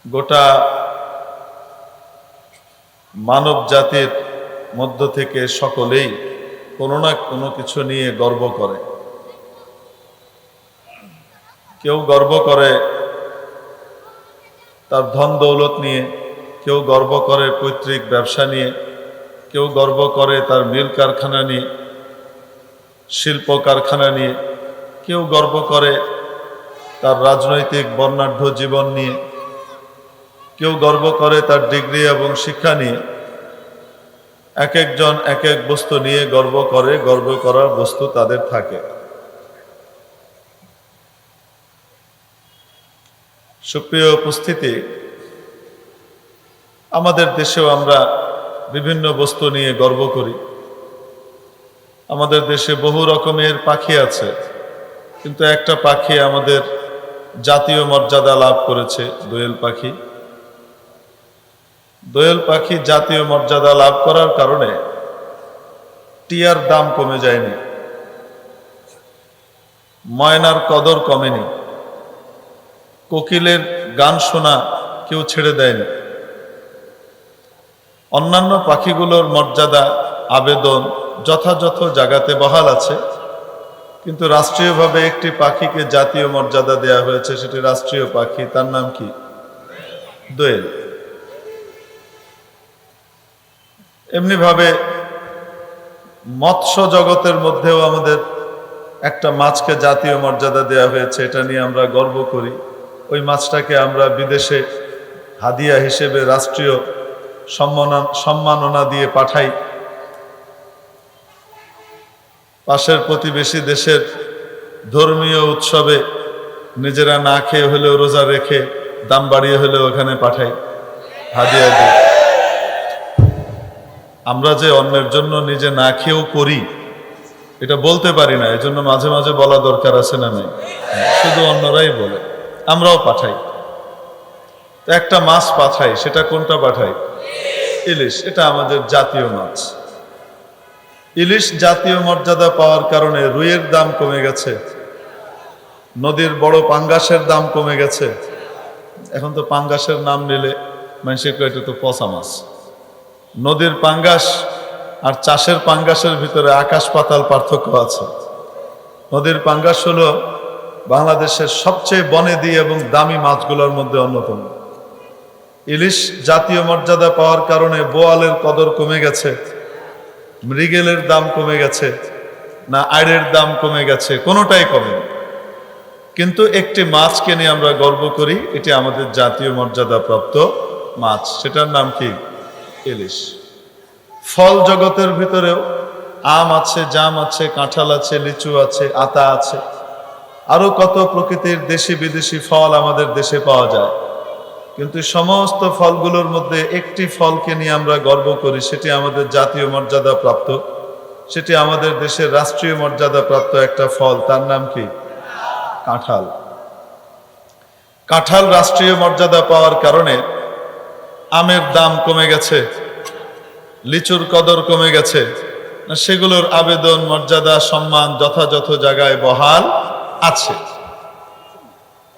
গোটা মানব জাতির মধ্য থেকে সকলেই কোনো না কোনো কিছু নিয়ে গর্ব করে। কেউ গর্ব করে তার ধন দৌলত নিয়ে, কেউ গর্ব করে পৈতৃক ব্যবসা নিয়ে, কেউ গর্ব করে তার মিল কারখানা নিয়ে, শিল্প কারখানা নিয়ে, কেউ গর্ব করে তার রাজনৈতিক বর্ণাঢ্য জীবন নিয়ে, কেউ গর্ব করে তার ডিগ্রি এবং শিক্ষা নিয়ে। এক একজন এক এক বস্তু নিয়ে গর্ব করে, গর্ব করার বস্তু তাদের থাকে। সুপ্রিয় উপস্থিতি, আমাদের দেশেও আমরা বিভিন্ন বস্তু নিয়ে গর্ব করি। আমাদের দেশে বহু রকমের পাখি আছে, কিন্তু একটা পাখি আমাদের জাতীয় মর্যাদা লাভ করেছে, দোয়েল পাখি। দোয়েল পাখি জাতীয় মর্যাদা লাভ করার কারণে টিয়ার দাম কমে যায়নি, ময়নার কদর কমেনি, কোকিলের গান শোনা কেউ ছেড়ে দেয়নি। অন্যান্য পাখিগুলোর মর্যাদা, আবেদন যথাযথ জায়গাতে বহাল আছে, কিন্তু রাষ্ট্রীয়ভাবে একটি পাখিকে জাতীয় মর্যাদা দেয়া হয়েছে। সেটি রাষ্ট্রীয় পাখি, তার নাম কি? দোয়েল। এমনিভাবে মৎস্য জগতের মধ্যেও আমাদের একটা মাছকে জাতীয় মর্যাদা দেয়া হয়েছে, এটা নিয়ে আমরা গর্ব করি। ওই মাছটাকে আমরা বিদেশে হাদিয়া হিসেবে রাষ্ট্রীয় সম্মাননা দিয়ে পাঠাই। পাশের প্রতিবেশী দেশের ধর্মীয় উৎসবে নিজেরা না খেয়ে হলেও রোজা রেখে দাম বাড়িয়ে হলেও ওখানে পাঠাই, হাদিয়া দিই। আমরা যে অন্যের জন্য নিজে না খেয়েও করি, এটা বলতে পারি না, এজন্য মাঝে মাঝে বলা দরকার আছে না নাই? শুধু অন্যরাই বলে, আমরাও পাঠাই। তো একটা মাছ পাঠাই, সেটা কোনটা পাঠাই? ইলিশ। এটা আমাদের জাতীয় মাছ। ইলিশ জাতীয় মর্যাদা পাওয়ার কারণে রুইয়ের দাম কমে গেছে, নদীর বড় পাঙ্গাসের দাম কমে গেছে। এখন তো পাঙ্গাসের নাম নিলে মানুষের কয় এটা তো পচা মাছ। নদীর পাঙ্গাস আর চাষের পাঙ্গাসের ভিতরে আকাশ পাতাল পার্থক্য আছে। নদীর পাঙ্গাস হলো বাংলাদেশের সবচেয়ে বনেদি এবং দামি মাছগুলোর মধ্যে অন্যতম। ইলিশ জাতীয় মর্যাদা পাওয়ার কারণে বোয়ালের কদর কমে গেছে, মৃগেলের দাম কমে গেছে, না আড়ের দাম কমে গেছে, কোনোটাই কমে। কিন্তু একটি মাছকে নিয়ে আমরা গর্ব করি, এটি আমাদের জাতীয় মর্যাদা প্রাপ্ত মাছ, সেটার নাম কি? ইলিশ। ফল জগতের ভিতরেও আম আছে, জাম আছে, কাঁঠাল আছে, লিচু আছে, আতা আছে, আরো কত প্রকৃতির দেশি বিদেশি ফল আমাদের দেশে পাওয়া যায়। কিন্তু সমস্ত ফলগুলোর মধ্যে একটি ফলকে নিয়ে আমরা গর্ব করি, সেটি আমাদের জাতীয় মর্যাদা প্রাপ্ত, সেটি আমাদের দেশের রাষ্ট্রীয় মর্যাদা প্রাপ্ত একটা ফল, তার নাম কি? কাঁঠাল। কাঁঠাল রাষ্ট্রীয় মর্যাদা পাওয়ার কারণে আমের দাম কমে গেছে, লিচুর কদর কমে গেছে, সেগুলোর আবেদন, মর্যাদা, সম্মান যথাযথ জায়গায় বহাল আছে।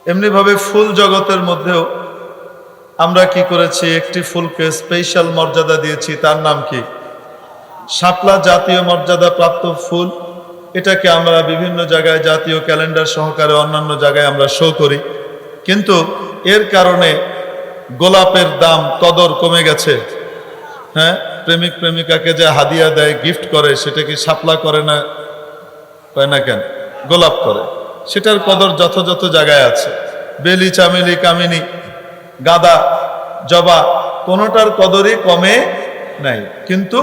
এমনিভাবে ফুল জগতের মধ্যেও আমরা কি করেছি? একটি ফুলকে স্পেশাল মর্যাদা দিয়েছি, তার নাম কি? শাপলা জাতীয় মর্যাদা প্রাপ্ত ফুল। এটাকে আমরা বিভিন্ন জায়গায় জাতীয় ক্যালেন্ডার সহকারে অন্যান্য জায়গায় আমরা শো করি, কিন্তু এর কারণে গোলাপের দাম, কদর কমে গেছে। হ্যাঁ, প্রেমিক প্রেমিকাকে যে হাদিয়া দেয়, গিফট করে, সেটা কি শাপলা করে না? কয় না কেন? গোলাপ করে। সেটার কদর যথাযথ জায়গায় আছে। বেলি, চামেলি, কামিনী, গাঁদা, জবা, কোনোটার কদরই কমে নাই, কিন্তু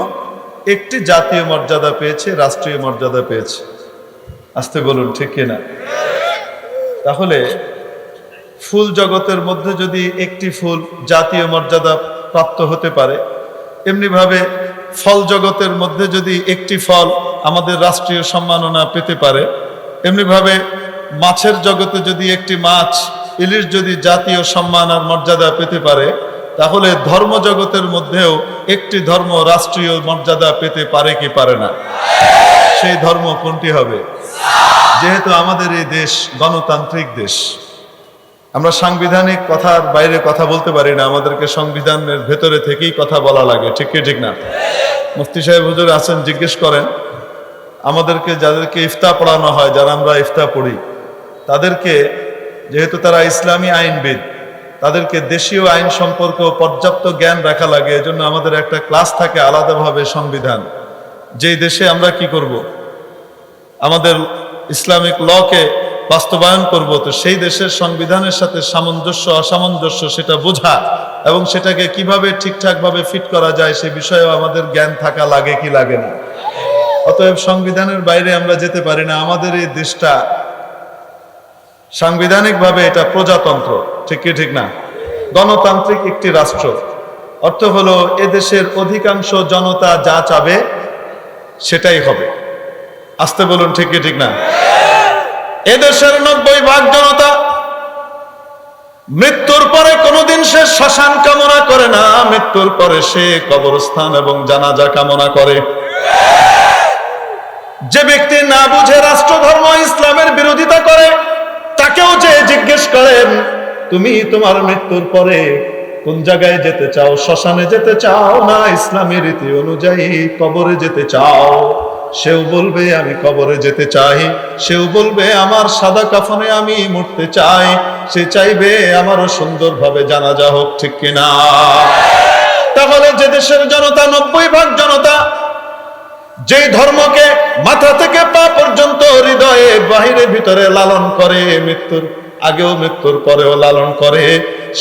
একটি জাতীয় মর্যাদা পেয়েছে, রাষ্ট্রীয় মর্যাদা পেয়েছে। আসতে বলুন, ঠিক কিনা? তাহলে ফুল জগতের মধ্যে যদি একটি ফুল জাতীয় মর্যাদা প্রাপ্ত হতে পারে, এমনিভাবে ফল জগতের মধ্যে যদি একটি ফল আমাদের রাষ্ট্রীয় সম্মাননা পেতে পারে, এমনিভাবে মাছের জগতে যদি একটি মাছ, ইলিশ যদি জাতীয় সম্মান আর মর্যাদা পেতে পারে, তাহলে ধর্ম জগতের মধ্যেও একটি ধর্ম রাষ্ট্রীয় মর্যাদা পেতে পারে কি পারে না? সেই ধর্ম কোনটি হবে? যেহেতু আমাদের এই দেশ গণতান্ত্রিক দেশ, আমরা সাংবিধানিক কথার বাইরে কথা বলতে পারি না, আমাদেরকে সংবিধানের ভেতরে থেকেই কথা বলা লাগে, ঠিক কি ঠিক না? মুফতি সাহেব হুজুর আছেন, জিজ্ঞেস করেন আমাদেরকে, যাদেরকে ইফতা পড়ানো হয়, যারা আমরা ইফতা পড়ি তাদেরকে, যেহেতু তারা ইসলামী আইনবিদ, তাদেরকে দেশীয় আইন সম্পর্কে পর্যাপ্ত জ্ঞান রাখা লাগে। এজন্য আমাদের একটা ক্লাস থাকে আলাদাভাবে সংবিধান, যেই দেশে আমরা কি করব, আমাদের ইসলামিক লকে বাস্তবায়ন করব, তো সেই দেশের সংবিধানের সাথে সামঞ্জস্য অসামঞ্জস্য সেটা বোঝা এবং সেটাকে কিভাবে ঠিকঠাকভাবে ফিট করা যায় সে বিষয়েও আমাদের জ্ঞান থাকা লাগে কি লাগে না? অতএব সংবিধানের বাইরে আমরা যেতে পারি না। আমাদের এই দেশটা সাংবিধানিকভাবে এটা প্রজাতন্ত্র, ঠিক কি ঠিক না? গণতান্ত্রিক একটি রাষ্ট্র। অর্থ হলো এদেশের অধিকাংশ জনতা যা চাবে সেটাই হবে। আসতে বলুন, ঠিক কি ঠিক না? এদেশের 90% জনতা মৃত্যুর পরে কোনোদিন সে শ্মশান কামনা করে না, মৃত্যুর পরে সে কবরস্থান এবং জানাজা কামনা করে। যে ব্যক্তি না বুঝে রাষ্ট্র ধর্ম ইসলামের বিরোধিতা করে, তাকেও যে জিজ্ঞেস করেন তুমি তোমার মৃত্যুর পরে কোন জায়গায় যেতে চাও, শ্মশানে যেতে চাও না ইসলামী রীতি অনুযায়ী কবরে যেতে চাও, সেও বলবে আমি কবরে যেতে চাই, সেও বলবে আমার সাদা কাফনে আমি মরতে চাই, সে চাইবে আমারও সুন্দরভাবে জানাজা হোক, ঠিক কিনা? তাহলে যে দেশের জনতা 90% জনতা যেই ধর্মকে মাথা থেকে পা পর্যন্ত হৃদয়ে বাহিরে ভিতরে লালন করে, মৃত্যুর আগেও মৃত্যুর পরেও লালন করে,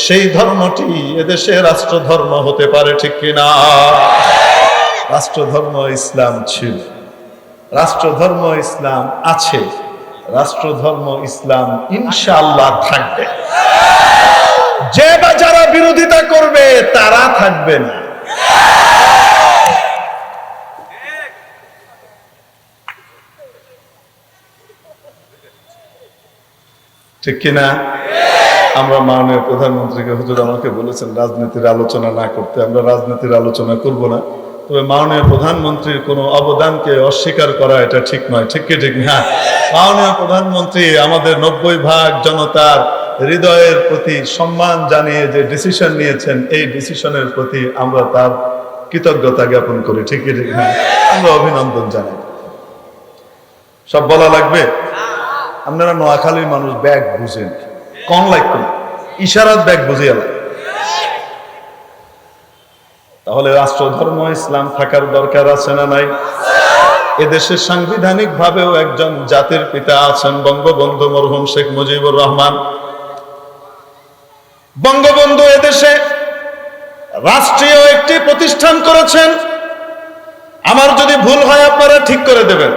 সেই ধর্মটি এদেশে রাষ্ট্র ধর্ম হতে পারে, ঠিক কিনা? রাষ্ট্র ধর্ম ইসলাম ছিল, রাষ্ট্র ধর্ম ইসলাম আছে, রাষ্ট্র ধর্ম ইসলাম ইনশাআল্লাহ থাকবে। যে বা যারা বিরোধিতা করবে তারা থাকবে না। ঠিক কিনা? আমরা মাননীয় প্রধানমন্ত্রীকে, হুজুর আমাকে বলেছেন রাজনীতির আলোচনা না করতে, আমরা রাজনীতির আলোচনা করব না, তবে মাননীয় প্রধানমন্ত্রীর কোনো অবদানকে অস্বীকার করা এটা ঠিক নয়, ঠিক কি ঠিক না? মাননীয় প্রধানমন্ত্রী আমাদের 90% জনতার হৃদয়ের প্রতি সম্মান জানিয়ে যে ডিসিশন নিয়েছেন, এই ডিসিশনের প্রতি আমরা তার কৃতজ্ঞতা জ্ঞাপন করি, ঠিক কি ঠিক না? আমরা অভিনন্দন জানাই। সব বলা লাগবে? আপনারা নোয়াখালীর মানুষ ব্যাগ বুঝেন, কম লাগতো ইশারাত ব্যাগ বুঝিয়ে লাগে। তাহলে রাষ্ট্র ধর্ম ইসলাম থাকার দরকার আছে না নাই? এদেশে সাংবিধানিক ভাবেও একজন জাতির পিতা আছেন, বঙ্গবন্ধু মরহুম শেখ মুজিবুর রহমান। বঙ্গবন্ধু এদেশে রাষ্ট্রীয় একটি প্রতিষ্ঠান করেছেন, আমার যদি ভুল হয় আপনারা ঠিক করে দেবেন।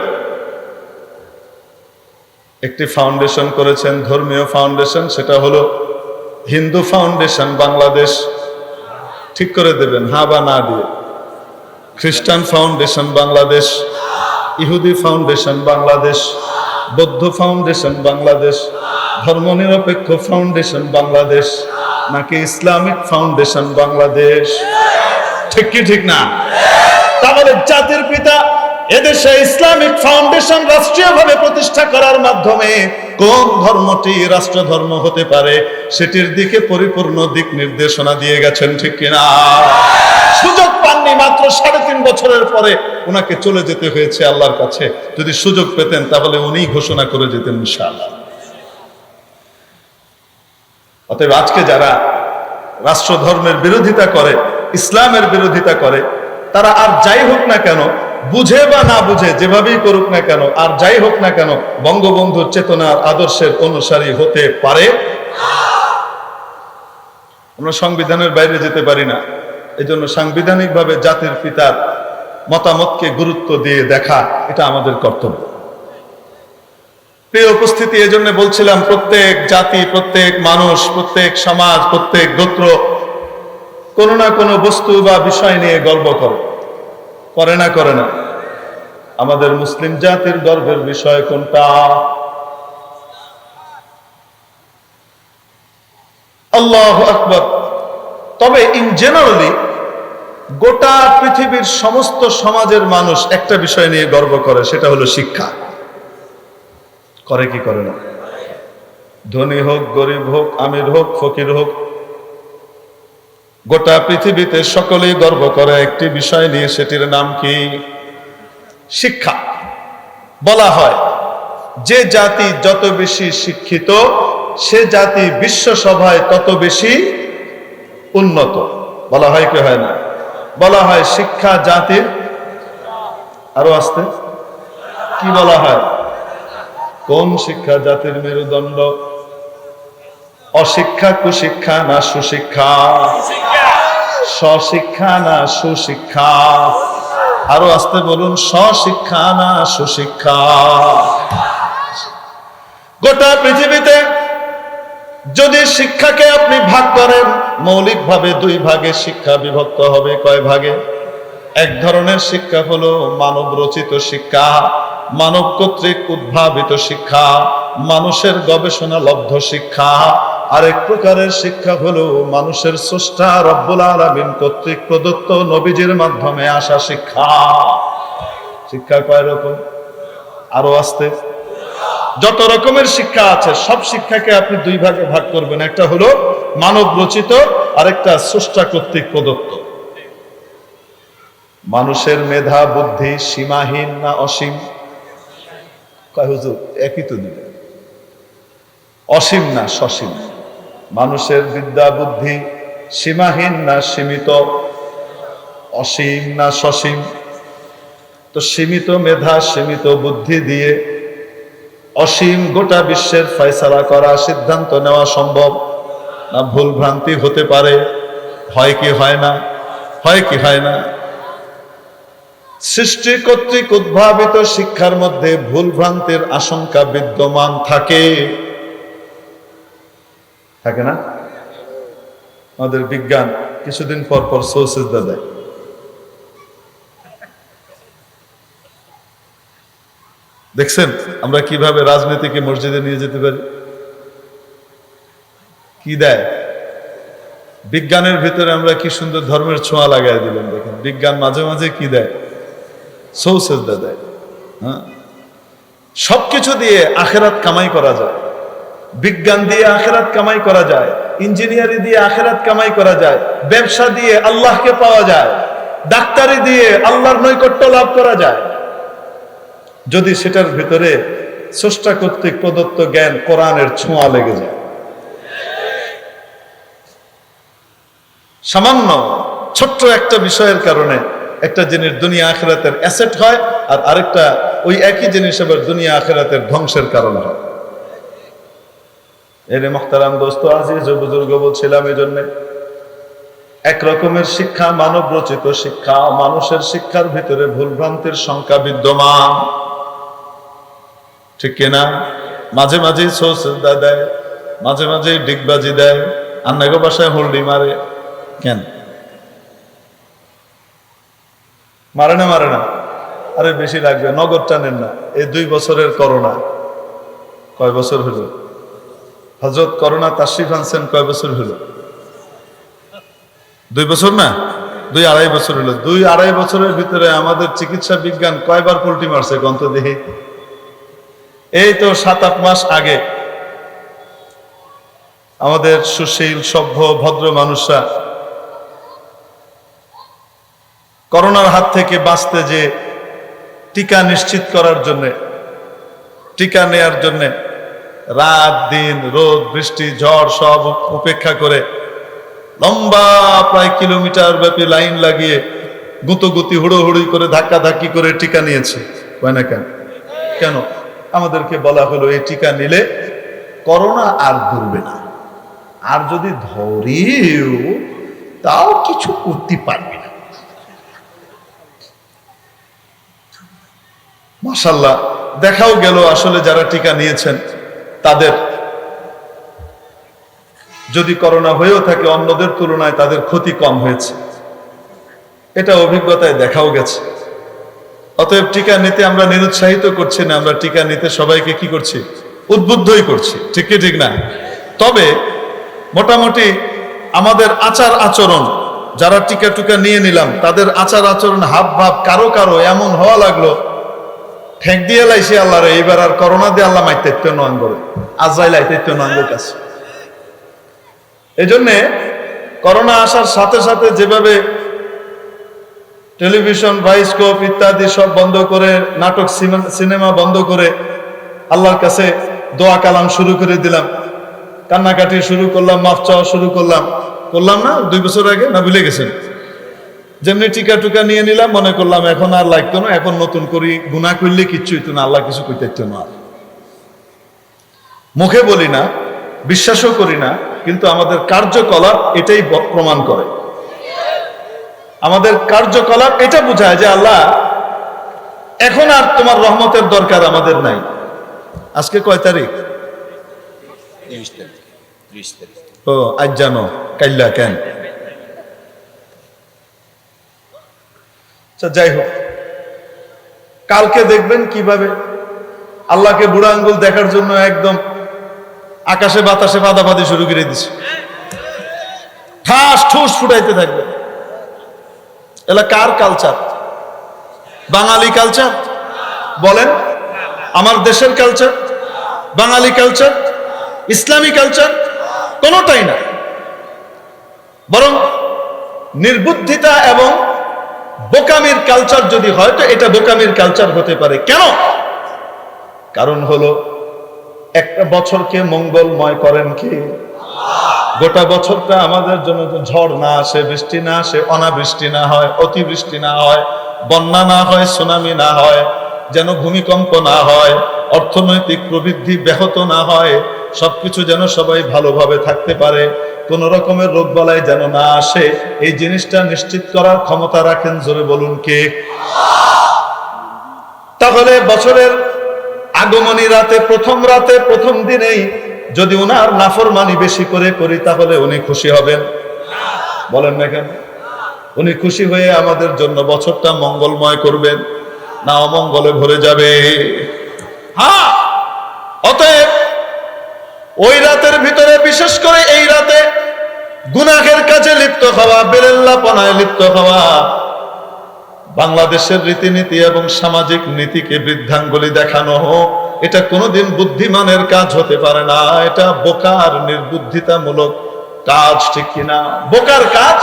একটি ফাউন্ডেশন করেছেন, ধর্মীয় ফাউন্ডেশন, সেটা হলো হিন্দু ফাউন্ডেশন বাংলাদেশ, ঠিক করে দেবেন হ্যাঁ বা না দিয়ে। খ্রিস্টান ফাউন্ডেশন বাংলাদেশ, ইহুদি ফাউন্ডেশন বাংলাদেশ, বৌদ্ধ ফাউন্ডেশন বাংলাদেশ, ধর্মনিরপেক্ষ ফাউন্ডেশন বাংলাদেশ, নাকি ইসলামিক ফাউন্ডেশন বাংলাদেশ? ঠিক কি ঠিক না? তাহলে জাতির পিতা এদেশে ইসলামিক ফাউন্ডেশন রাষ্ট্রীয়ভাবে প্রতিষ্ঠা করার মাধ্যমে কোন ধর্মটি রাষ্ট্র ধর্ম হতে পারে সেটির দিকে পরিপূর্ণ দিক নির্দেশনা দিয়ে গেছেন, ঠিক কিনা? সুযোগ পাননি, মাত্র 3.5 বছরের পরে ওনাকে চলে যেতে হয়েছে আল্লাহর কাছে। যদি সুযোগ পেতেন তাহলে উনি ঘোষণা করে যেতেন ইনশাআল্লাহ। অতএব আজকে যারা রাষ্ট্র ধর্মের বিরোধিতা করে, ইসলামের বিরোধিতা করে, তারা আর যাই হোক না কেন, বুঝে বা না বুঝে, যেভাবেই করুক না কেন, আর যাই হোক না কেন, বঙ্গবন্ধুর চেতনার আদর্শের অনুসারী হতে পারে। আমরা সংবিধানের বাইরে যেতে পারি না, এজন্য সাংবিধানিক ভাবে জাতির পিতার মতামতকে গুরুত্ব দিয়ে দেখা এটা আমাদের কর্তব্য। প্রিয় উপস্থিতি, এজন্য বলছিলাম প্রত্যেক জাতি, প্রত্যেক মানুষ, প্রত্যেক সমাজ, প্রত্যেক গোত্র কোনো না কোনো বস্তু বা বিষয় নিয়ে গর্ব করে না করে না? আমাদের মুসলিম জাতির গর্বের বিষয় কোনটা? আল্লাহু আকবার। তবে ইন জেনারেলি গোটা পৃথিবীর সমস্ত সমাজের মানুষ একটা বিষয় নিয়ে গর্ব করে, সেটা হলো শিক্ষা। করে কি করে না? ধনী হোক, গরিব হোক, আমির হোক, ফকির হোক, গোটা পৃথিবীতে সকলেই গর্ব করে একটি বিষয় নিয়ে, সেটির নাম কি? শিক্ষা। বলা হয় যে জাতি যত বেশি শিক্ষিত সে জাতি বিশ্ব সভায় তত বেশি উন্নত। বলা হয় কি হয় না? বলা হয় শিক্ষা জাতির, আরো আসতে কি বলা হয়? কোন শিক্ষা জাতির মেরুদণ্ড? অশিক্ষা, কুশিক্ষা না সুশিক্ষা? স্বশিক্ষা না সুশিক্ষা? আরো আসতে বলুন, স্বশিক্ষা না সুশিক্ষা? গোটা পৃথিবীতে যদি শিক্ষাকে আপনি ভাগ করেন, মৌলিকভাবে দুই ভাগে শিক্ষা বিভক্ত হবে। কয় ভাগে? এক ধরনের শিক্ষা হলো মানব রচিত শিক্ষা, মানব কর্তৃক উদ্ভাবিত শিক্ষা, মানুষের গবেষণা লব্ধ শিক্ষা। আরেক প্রকারের শিক্ষা হলো মানুষের স্রষ্টা রব্বুল আলামিন কর্তৃক প্রদত্ত নবীজির মাধ্যমে আসা শিক্ষা। শিক্ষা কয় রকম? আরো আসতে, যত রকমের শিক্ষা আছে সব শিক্ষাকে আপনি দুই ভাগে ভাগ করবেন। একটা হলো মানব রচিত, আরেকটা স্রষ্টা কর্তৃক প্রদত্ত। মানুষের মেধা বুদ্ধি সীমাহীন না অসীম? কয় হুজুর একই তো দিবে। অসীম না সসীম? মানুষের বিদ্যা বুদ্ধি সীমাহীন না সীমিত? অসীম না সসীম? তো সীমিত মেধা সীমিত বুদ্ধি দিয়ে অসীম গোটা বিশ্বের ফয়সালা করা, সিদ্ধান্ত নেওয়া সম্ভব না? ভুল ভ্রান্তি হতে পারে, হয় কি হয় না? হয় কি হয় না? সৃষ্টি কর্তৃক উদ্ভাবিত শিক্ষার মধ্যে ভুল ভ্রান্তির আশঙ্কা বিদ্যমান থাকে, থাকে না? আমাদের বিজ্ঞান কিছুদিন পর পর সৌসিজদা দেয়। দেখছেন আমরা কিভাবে রাজনীতিকে মসজিদে নিয়ে যেতে পারি? কি দেয়? বিজ্ঞানের ভিতরে আমরা কি সুন্দর ধর্মের ছোঁয়া লাগাই দিলাম। দেখেন বিজ্ঞান মাঝে মাঝে কি দেয়? সৌসিজদা দেয়। হ্যাঁ, সবকিছু দিয়ে আখেরাত কামাই করা যায়। বিজ্ঞান দিয়ে আখেরাত কামাই করা যায়, ইঞ্জিনিয়ারিং দিয়ে আখেরাত কামাই করা যায়, ব্যবসা দিয়ে আল্লাহকে পাওয়া যায়, ডাক্তারি দিয়ে আল্লাহর নৈকট্য লাভ করা যায়, যদি সেটার ভিতরে স্রষ্টা কর্তৃক প্রদত্ত জ্ঞান কোরআনের ছোঁয়া লেগে যায়। সামান্য ছোট্ট একটা বিষয়ের কারণে একটা জিনিস দুনিয়া আখেরাতের অ্যাসেট হয়, আর আরেকটা ওই একই জিনিস আবার দুনিয়া আখেরাতের ধ্বংসের কারণ হয়। এরে মুহতারাম দোস্ত আজিজ ও বুজুর্গ, বলছিলাম এই জন্যে এক রকমের শিক্ষা মানব রচিত শিক্ষা, মানুষের শিক্ষার ভিতরে ভুল ভ্রান্তির সংখ্যা বিদ্যমান, ঠিক কিনা? মাঝে মাঝে সৌসিজদা দেয়, মাঝে মাঝে ডিগবাজি দেয়, আন্নাগো বাসায় হোল্ডি মারে। কেন মারে না? মারে না? আরে বেশি লাগবে, নগদ টানেন না। এই 2 বছরের করোনা, কয় বছর হলো? হযরত করোনা তাশরিফ আনছেন কয় বছর হলো? 2 বছর না, 2-2.5 বছর হলো। 2-2.5 বছরের ভিতরে আমাদের চিকিৎসা বিজ্ঞান কয়বার পল্টি মারছে গন্ত দেখি? এই তো 7-8 মাস আগে আমাদের সুশীল সভ্য ভদ্র মানুষরা করোনার হাত থেকে বাঁচতে যে টিকা নিশ্চিত করার জন্য, টিকা নেয়ার জন্য রাত দিন রোদ বৃষ্টি ঝড় সব উপেক্ষা করে লম্বা প্রায় কিলোমিটার ব্যাপী লাইন লাগিয়ে গুতোগুতি হুড়োহুড়ি করে ধাক্কা ধাক্কি করে টিকা নিয়েছে। হয় না? কেন? কেন? আমাদেরকে বলা হলো এই টিকা নিলে করোনা আর ধরবে না, আর যদি ধরেও তাও কিছু করতে পারবে না। মাশাআল্লাহ, দেখাও গেল আসলে যারা টিকা নিয়েছেন তাদের যদি করোনা হয়েও থাকে অন্যদের তুলনায় তাদের ক্ষতি কম হয়েছে, এটা অভিজ্ঞতায় দেখাও গেছে। অতএব টিকা নিতে আমরা নিরুৎসাহিত করছি না, আমরা টিকা নিতে সবাইকে কি করছি? উদ্বুদ্ধই করছি, ঠিক কি ঠিক না? তবে মোটামুটি আমাদের আচার আচরণ, যারা টিকা টুকা নিয়ে নিলাম তাদের আচার আচরণ হাব ভাব কারো কারো এমন হওয়া লাগলো ঠেক দিয়ে লাইছি আল্লাহরে, এইবার আর করোনা দিয়ে আল্লাহ মাইতাইত্য নয়ন করে, আজরাইল আইতাইত্য নয়নের কাছে। এই জন্যে করোনা আসার সাথে সাথে যেভাবে টেলিভিশন, বায়োস্কোপ ইত্যাদি সব বন্ধ করে, নাটক সিনেমা বন্ধ করে আল্লাহর কাছে দোয়া কালাম শুরু করে দিলাম, কান্নাকাটি শুরু করলাম, মাফ চাওয়া শুরু করলাম না 2 বছর আগে, না ভুলে গেছেন? যেমনি টিকা টুকা নিয়ে নিলাম, মনে করলাম এখন আর লাগতো না, এখন নতুন করি, গুনাহ করলে কিচ্ছু হইতো না, আল্লাহ কিছু কইতে না। মুখে বলি না, বিশ্বাসও করি না, কিন্তু আমাদের কার্যকলাপ এটাই প্রমাণ করে। আমাদের কার্যকলাপ এটা বোঝায় যে আল্লাহ এখন আর তোমার রহমতের দরকার আমাদের নাই। আজকে কয় তারিখ? 30 তারিখ। ও আজ জানো, কাইল্লা কেন? আচ্ছা যাই হোক, কালকে দেখবেন কিভাবে আল্লাহকে বুড়া আঙ্গুল দেখার জন্য একদম আকাশে বাতাসে বাদাবাদি শুরু করে দিছে, ঠাস ঠুস ফুটাইতে থাকবে। এলা কার কালচার? বাঙালি কালচার? বলেন, আমার দেশের কালচার, বাঙালি কালচার, ইসলামী কালচার? কোনোটাই না। বরং নির্বুদ্ধিতা এবং বোকামির কালচার যদি হয়, তো এটা বোকামির কালচার হতে পারে। কেন? কারণ হলো একটা বছরকে মঙ্গলময় করেন কে? গোটা বছরটা আমাদের জন্য ঝড় না আসে, বৃষ্টি না আসে, অনাবৃষ্টি না হয়, অতিবৃষ্টি না হয়, বন্যা না হয়, সুনামি না হয়, যেন ভূমিকম্প না হয়, অর্থনৈতিক প্রবৃদ্ধি ব্যাহত না হয়, সবকিছু যেন সবাই ভালোভাবে থাকতে পারে, কোন রকমের রোগ বালাই যেন না আসে, এই জিনিসটা নিশ্চিত করার ক্ষমতা রাখেন, জোরে বলুন কে? তাহলে বছরের আগমনী রাতে, প্রথম দিনেই যদি উনার নাফরমানি বেশি করে করি, তাহলে উনি খুশি হবেন? বলেন না কেন? উনি খুশি হয়ে আমাদের জন্য বছরটা মঙ্গলময় করবেন না অমঙ্গলে ভরে যাবে? হ্যাঁ, অতএব ওই রাতের ভিতরে, বিশেষ করে এই রাতে গুনাহের কাজে লিপ্ত হওয়া, বেরেল্লাপনায় লিপ্ত হওয়া, বাংলাদেশের রীতিনীতি এবং সামাজিক নীতিকে বৃদ্ধাঙ্গুলি দেখানো, এটা কোনোদিন বুদ্ধিমানের কাজ হতে পারে না। এটা বোকার নির্বুদ্ধিতামূলক কাজ, ঠিক কিনা? বোকার কাজ,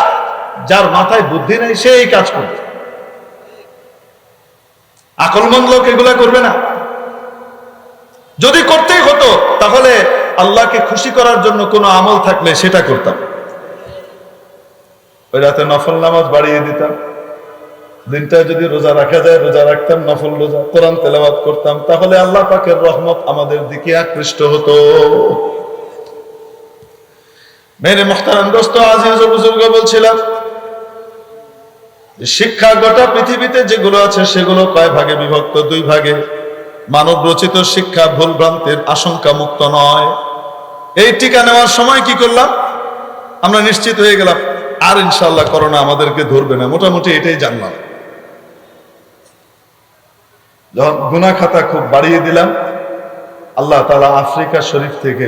যার মাথায় বুদ্ধি নেই সে এই কাজ করবে। আকলমন্দ লোক এগুলা করবে না। যদি করতেই হতো তাহলে আল্লাহকে খুশি করার জন্য কোনো আমল থাকলে সেটা করতাম। ওই রাতে নফল নামাজ বাড়িয়ে দিতাম, দিনটা যদি রোজা রাখা যায় রোজা রাখতাম, নফল রোজা, কোরআন তেলাওয়াত করতাম, তাহলে আল্লাহ পাকের রহমত আমাদের দিকে আকৃষ্ট হতো। মেরে মুহতারাম দোস্ত, আজিজ ও বুজুর্গ, বলছিলাম শিক্ষা গোটা পৃথিবীতে যেগুলো আছে সেগুলো কয় ভাগে বিভক্ত? 2 ভাগে। মানব রচিত শিক্ষা ভুল ভ্রান্তির আশঙ্কা মুক্ত নয়। এই টিকা নেওয়ার সময় কি করলাম? আমরা নিশ্চিত হয়ে গেলাম আর ইনশাআল্লাহ করোনা আমাদেরকে ধরবে না, মোটামুটি এটাই জানলাম। যখন গুনাহ খাতা খুব বাড়িয়ে দিলাম, আল্লাহ তাআলা আফ্রিকা শরীফ থেকে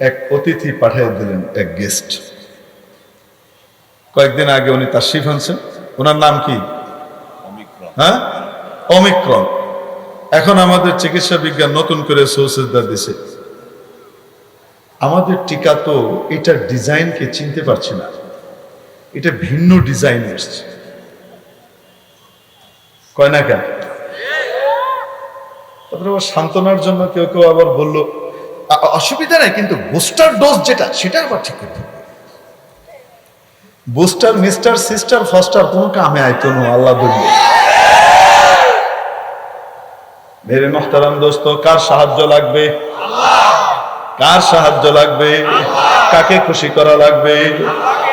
এক অতিথি পাঠিয়ে দিলেন, এক গেস্ট। কয়েকদিন আগে উনি তাশরিফ আনছেন। ওনার নাম কি? হ্যাঁ, ওমিক্রন। এখন আমাদের চিকিৎসা বিজ্ঞান নতুন করে সৌসেজদা দিছে। আমাদের টিকা তো এটার ডিজাইনকে চিনতে পারছি না, এটা ভিন্ন ডিজাইন এসছে, কয় না কেন? সান্ত্বনার জন্য কেউ কেউ আবার বলল অসুবিধা নাই, কিন্তু বুস্টার ডোজ যেটা, সেটা আবার ঠিক করতে হবে। বুস্টার মিস্টার সিস্টার ফাস্টার কোনো কামে আইতো না, আল্লাহ বলল। মেরে মুহতারাম দোস্ত, কার সাহায্য লাগবে? কার সাহায্য লাগবে? কাকে খুশি করা লাগবে?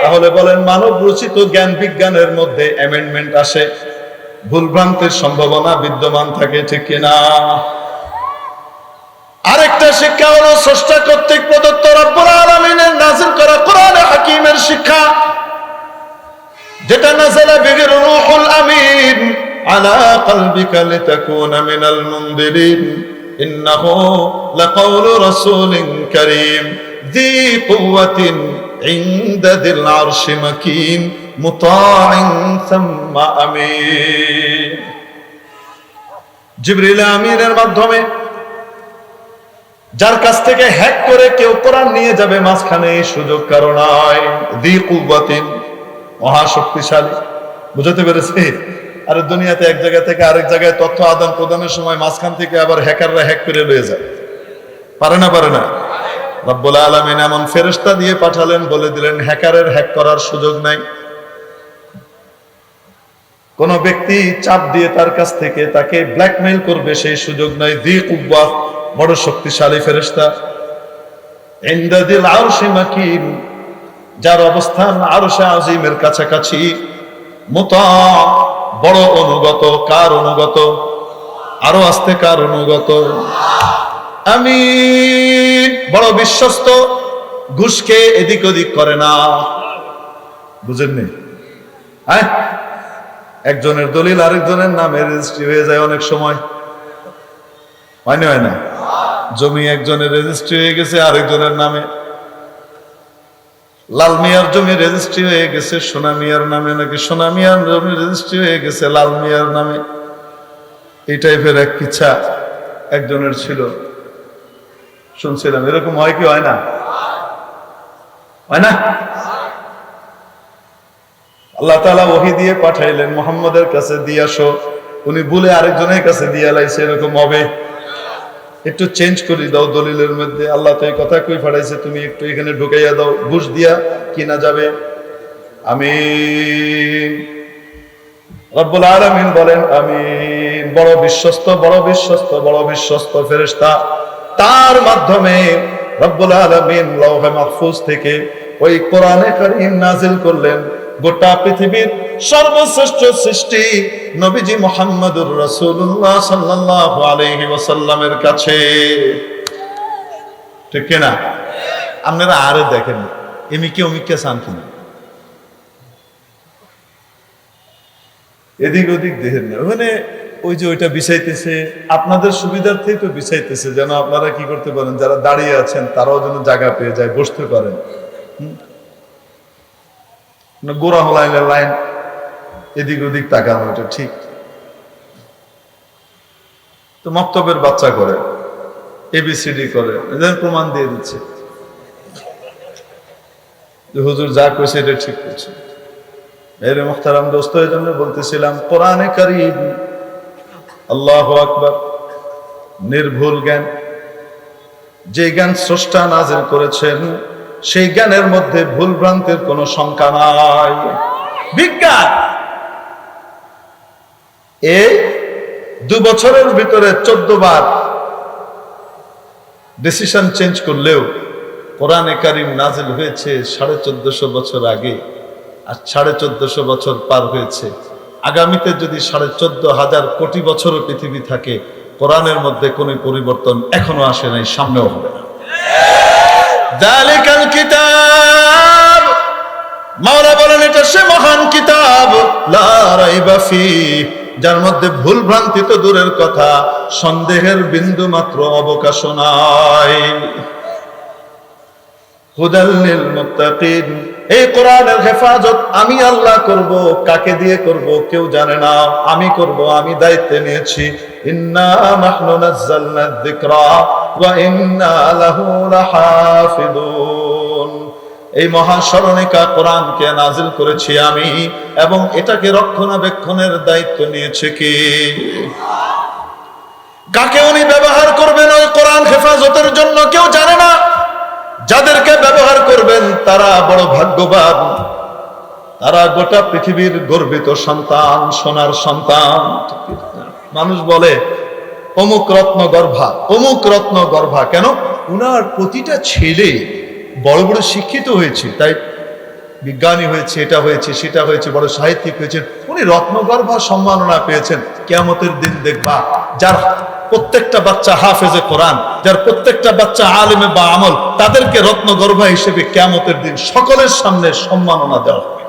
তাহলে বলেন, মানব রচিত জ্ঞান বিজ্ঞানের মধ্যে অ্যামেন্ডমেন্ট আসে, ভুলভ্রান্তির সম্ভাবনা বিদ্যমান থাকে, ঠিক কিনা? আরেকটা শিক্ষা হলো স্রষ্টা কর্তৃক প্রদত্ত রব্বুল আলামিনের নাযিল করা কোরআনে হাকীমের শিক্ষা, যেটা নাযালা বিহি রূহুল আমিন আলা কলবিকা লিতাকুনা মিনাল মুনদিরিন ইন্নাহু লাকাউলু রাসূলিন কারীম যী কুওয়াতিন ইনদা যিল আরশি মাকিন মুতাইন সুম্মা আমিন। জিবরিল আমিনের মাধ্যমে যার কাছ থেকে হ্যাক করে কেউ কোরআন নিয়ে যাবে মাঝখানে এই সুযোগ কারো নাই। দি কুওয়াতিন, মহাশক্তিশালী। বুঝতে পেরেছি? আর দুনিয়াতে এক জায়গা থেকে আরেক জায়গায় তথ্য আদান প্রদানের সময় মাঝখান থেকে আবার হ্যাকাররা হ্যাক করে লয়ে যায়। পারে না? পারে না? রব্বুল আলামিন এমন ফেরেশতা দিয়ে পাঠালেন, বলে দিলেন হ্যাকারের হ্যাক করার সুযোগ নাই। কোন ব্যক্তি চাপ দিয়ে তার কাছ থেকে তাকে ব্ল্যাকমেইল করবে সেই সুযোগ নাই। দি কুওয়া, বড় শক্তিশালী ফেরেশতা। ইনদা দিল আরশি মাকিন, যার অবস্থান আরশে আজিমের কাছাকাছি। মুতা, বড় অনুগত। কার অনুগত? আরো আস্তে, কার অনুগত? আমিন, বড় বিশ্বস্ত। ঘুষকে এদিক ওদিক করে না। বুঝেননি? হ্যাঁ, একজনের দলিল আরেকজনের নামে রেজিস্ট্রি হয়ে যায় অনেক সময়। হয় না? হয় না? জমি একজনের রেজিস্ট্রি হয়ে গেছে আরেকজনের নামে। লাল মিয়ার জমি রেজিস্ট্রি হয়ে গেছে সোনা মিয়ার নামে, নাকি সোনা মিয়ার জমি রেজিস্ট্রি হয়ে গেছে লাল মিয়ার নামে। এই টাইপের এক কিচ্ছা একজনের ছিল, শুনছিলাম। এরকম হয় কি হয় না? হয় না? আল্লাহ তাআলা ওহী দিয়ে পাঠাইলেন মুহাম্মদের কাছে, দিয়ে আসো। উনি ভুলে আরেকজনের কাছে দিয়ে লাইছে, এরকম হবে। একটু চেঞ্জ করে দাও দলিলের মধ্যে। আল্লাহ তো এই কথা কই পাঠাইছে, তুমি একটু এখানে ঢুকাইয়া দাও, ঘুষ দিয়া কিনা যাবে। আমিন। রব্বুল আলামিন বলেন আমিন। বড় বিশ্বস্ত, বড় বিশ্বস্ত, বড় বিশ্বস্ত ফেরেশতা। তার মাধ্যমে রব্বুল আলামিন লৌহে মাহফুজ থেকে ওই কোরআনে কারীম নাজিল করলেন গোটা পৃথিবীর সর্বশ্রেষ্ঠ সৃষ্টি নবীজি মুহাম্মদুর রাসূলুল্লাহ সাল্লাল্লাহু আলাইহি ওয়াসাল্লামের কাছে। ঠিক না? আপনারা আরে দেখেন এমিকে অমিকে চান কিনা, এদিক ওদিক দেখেন না। ওখানে ওই যে ওইটা বিছাইতেছে, আপনাদের সুবিধার্থেই তো বিছাইতেছে, যেন আপনারা কি করতে পারেন, যারা দাঁড়িয়ে আছেন তারাও যেন জায়গা পেয়ে যায়, বসতে পারেন। গোড়া হলাইলে লাইন এদিক ওদিক তাকানো, এটা ঠিক তো? মক্তবের বাচ্চা করে, এবিসিডি করে, প্রমাণ দিয়ে দিচ্ছে যে হুজুর যা কইছে এটা ঠিক করছে। এর মুহতারাম দোস্ত, এই জন্য বলতেছিলাম কোরআনে কারীম, আল্লাহু আকবার, নির্ভুল জ্ঞান। যে জ্ঞান স্রষ্টা নাজিল করেছেন সেই জ্ঞানের মধ্যে ভুল ভ্রান্তির কোনো শঙ্কা নাই। বিজ্ঞান এই 2 বছরের ভিতরে 14 বার ডিসিশন চেঞ্জ করলেও কোরআনে কারীম নাজিল হয়েছে 1450 বছর আগে, আর 1450 বছর পার হয়েছে। আগামীতে যদি 14,500 কোটি বছরও পৃথিবী থাকে, কোরআনের মধ্যে কোনো পরিবর্তন এখনো আসে নাই, সামনেও হবে না। যালিকাল কিতাব, মাওলা বলেন এটা সে মহান কিতাব, লা রাইবা ফিহি, যার মধ্যে ভুল ভ্রান্তি তো দূরের কথা, সন্দেহের বিন্দু মাত্র অবকাশ নাই। হুদাল লিল মুত্তাকিন, এই কোরআনের হেফাজত আমি আল্লাহ করব। কাকে দিয়ে করব কেউ জানে না, আমি করব, আমি দায়িত্ব নিয়েছি। ইন্না নাহনু নাযালনা যিকরা ওয়া ইন্না লাহু লাহাফিজুন, এই মহাস্মরণিকা কোরআনকে নাজিল করেছি আমি, এবং এটাকে রক্ষণাবেক্ষণের দায়িত্ব নিয়েছে কে? কাকে উনি ব্যবহার করবেন ওই কোরআন হেফাজতের জন্য কেউ জানে না। যাদেরকে ব্যবহার করবেন তারা বড় ভাগ্যবান, তারা গোটা পৃথিবীর গর্বিত সন্তান, সোনার সন্তান। মানুষ বলে অমুক রত্ন গর্ভা, অমুক রত্ন গর্ভা। কেন? উনার প্রতিটা ছেলে বড় বড় শিক্ষিত হয়েছে, তাই বিজ্ঞানী হয়েছে, এটা হয়েছে, সেটা হয়েছে, বড় সাহিত্যিক হয়েছেন, উনি রত্নগর্ভা সম্মাননা পেয়েছেন। কিয়ামতের দিন দেখবা যার প্রত্যেকটা বাচ্চা হাফেজে কোরআন, যার প্রত্যেকটা বাচ্চা আলেমে বা আমল, তাদেরকে রত্নগর্ভা হিসেবে কিয়ামতের দিন সকলের সামনে সম্মাননা দেওয়া হবে।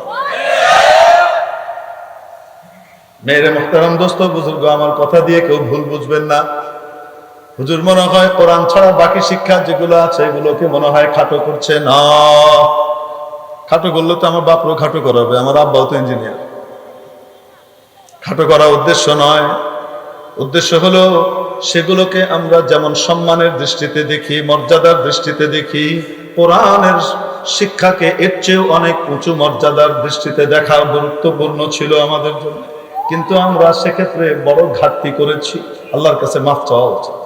মেরে মুহতারাম দোস্ত বুজুর্গ, আমার কথা দিয়ে কেউ ভুল বুঝবেন না। হুজুর মনে হয় কোরআন ছাড়া বাকি শিক্ষা যেগুলো আছে এগুলোকে মনে হয় খাটো করছে না। খাটো করলে তো আমার বাপরও খাটো করাবে, আমার আব্বাও তো ইঞ্জিনিয়ার। খাটো করার উদ্দেশ্য নয়, উদ্দেশ্য হলো সেগুলোকে আমরা যেমন সম্মানের দৃষ্টিতে দেখি, মর্যাদার দৃষ্টিতে দেখি, কোরআনের শিক্ষাকে এর চেয়েও অনেক উঁচু মর্যাদার দৃষ্টিতে দেখা গুরুত্বপূর্ণ ছিল আমাদের জন্য। কিন্তু আমরা সেক্ষেত্রে বড় ঘাটতি করেছি, আল্লাহর কাছে মাফ চাওয়া উচিত।